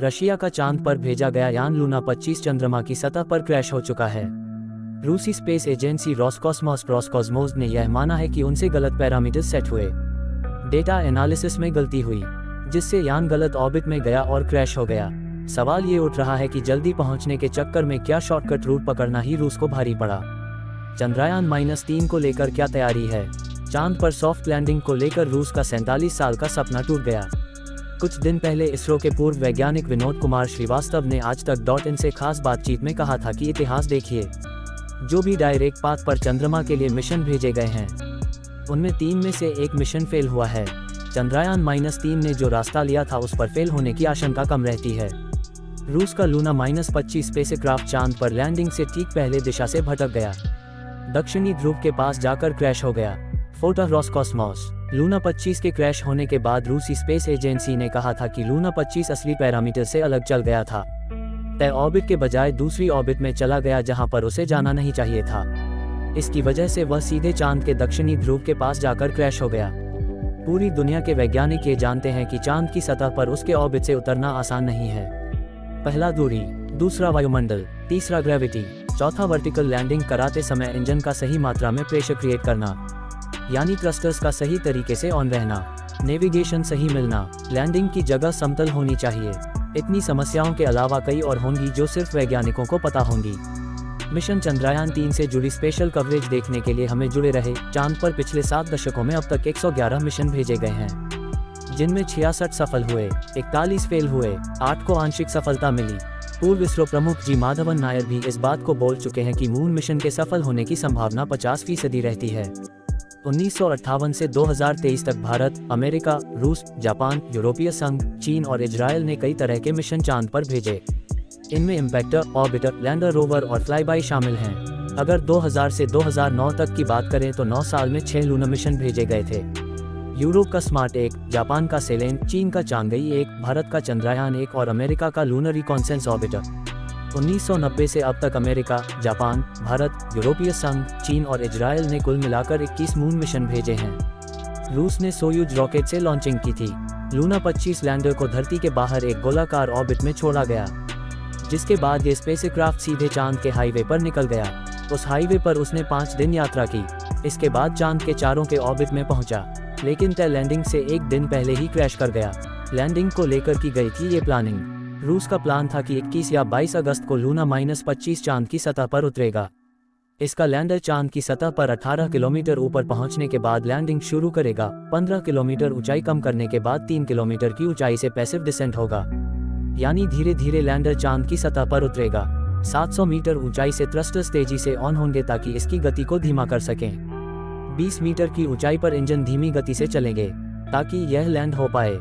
Russia का चांद पर भेजा गया यान लूना 25 चंद्रमा की सतह पर क्रैश हो चुका है। रूसी स्पेस एजेंसी रोसकॉस्मोस ने यह माना है कि उनसे गलत पैरामीटर सेट हुए। डेटा एनालिसिस में गलती हुई, जिससे यान गलत ऑर्बिट में गया और क्रैश हो गया। सवाल ये उठ रहा है कि जल्दी पहुंचने के चक्कर में क्या शॉर्टकट रूट पकड़ना ही रूस को भारी पड़ा। चंद्रयान-3 को लेकर क्या तैयारी है? चांद पर सॉफ्ट लैंडिंग को लेकर रूस का 47 साल का सपना टूट गया। कुछ दिन पहले इसरो के पूर्व वैज्ञानिक विनोद कुमार श्रीवास्तव ने आज तक .in से खास बातचीत में कहा था कि इतिहास देखिए, जो भी डायरेक्ट पाथ पर चंद्रमा के लिए मिशन भेजे गए हैं, उनमें 3 में से एक मिशन फेल हुआ है। चंद्रयान-3 ने जो रास्ता लिया था उस पर फेल होने की आशंका कम रहती है। रूस का लूना-25 स्पेसक्राफ्ट चांद पर लैंडिंग से ठीक पहले दिशा से भटक गया, दक्षिणी ध्रुव के पास जाकर क्रैश हो गया। Photo Roscosmos. लूना 25 के क्रैश होने के बाद रूसी स्पेस एजेंसी ने कहा था कि लूना 25 असली पैरामीटर से अलग चल गया था। तय ऑर्बिट के बजाय दूसरी ऑर्बिट में चला गया जहां पर उसे जाना नहीं चाहिए था। इसकी वजह से वह सीधे चांद के दक्षिणी ध्रुव के पास जाकर क्रैश हो गया। पूरी दुनिया के वैज्ञानिक ये जानते हैं कि चांद की सतह पर उसके ऑर्बिट से उतरना आसान नहीं है। पहला दूरी, दूसरा वायुमंडल, तीसरा ग्रेविटी, चौथा वर्टिकल लैंडिंग कराते समय इंजन का सही मात्रा में प्रेशर क्रिएट करना, यानी थ्रस्टर्स का सही तरीके से ऑन रहना, नेविगेशन सही मिलना, लैंडिंग की जगह समतल होनी चाहिए। इतनी समस्याओं के अलावा कई और होंगी जो सिर्फ वैज्ञानिकों को पता होंगी। मिशन चंद्रयान-3 से जुड़ी स्पेशल कवरेज देखने के लिए हमें जुड़े रहे। चांद पर पिछले 7 दशकों में अब तक 111 मिशन भेजे गए हैं, जिनमें 66 सफल हुए, 41 फेल हुए, 8 को आंशिक सफलता मिली। पूर्व इसरो प्रमुख जी माधवन नायर भी इस बात को बोल चुके हैं कि मून मिशन के सफल होने की संभावना 50% रहती है। 1958 से 2023 तक भारत, अमेरिका, रूस, जापान, यूरोपीय संघ, चीन और इजराइल ने कई तरह के मिशन चांद पर भेजे। इनमें इम्पैक्टर, ऑर्बिटर, लैंडर रोवर और फ्लाईबाई शामिल हैं। अगर 2000 से 2009 तक की बात करें तो 9 साल में 6 लूना मिशन भेजे गए थे। यूरोप का स्मार्ट 1, जापान का सेलेन, चीन का चांगई 1, भारत का चंद्रयान 1 और अमेरिका का लूनर रिकॉन्सेंस ऑर्बिटर। 1990 से अब तक अमेरिका, जापान, भारत, यूरोपीय संघ, चीन और इजराइल ने कुल मिलाकर 21 मून मिशन भेजे हैं। रूस ने सोयूज रॉकेट से लॉन्चिंग की थी। लूना 25 लैंडर को धरती के बाहर एक गोलाकार ऑर्बिट में छोड़ा गया, जिसके बाद ये स्पेसक्राफ्ट सीधे चांद के हाईवे पर निकल गया। उस हाईवे पर उसने 5 दिन यात्रा की। इसके बाद चांद के चारों के ऑर्बिट में पहुंचा, लेकिन तय लैंडिंग से एक दिन पहले ही क्रैश कर गया। लैंडिंग को लेकर की गई थी ये प्लानिंग। रूस का प्लान था कि 21 या 22 अगस्त को लूना-25 चांद की सतह पर उतरेगा। इसका लैंडर चांद की सतह पर 18 किलोमीटर ऊपर पहुंचने के बाद लैंडिंग शुरू करेगा। 15 किलोमीटर ऊंचाई कम करने के बाद 3 किलोमीटर की ऊंचाई से पैसिव डिसेंट होगा, यानी धीरे धीरे लैंडर चांद की सतह पर उतरेगा। 700 मीटर ऊंचाई से थ्रस्टर्स तेजी से ऑन होंगे ताकि इसकी गति को धीमा कर सकें। 20 मीटर की ऊंचाई पर इंजन धीमी गति से चलेंगे ताकि यह लैंड हो पाए।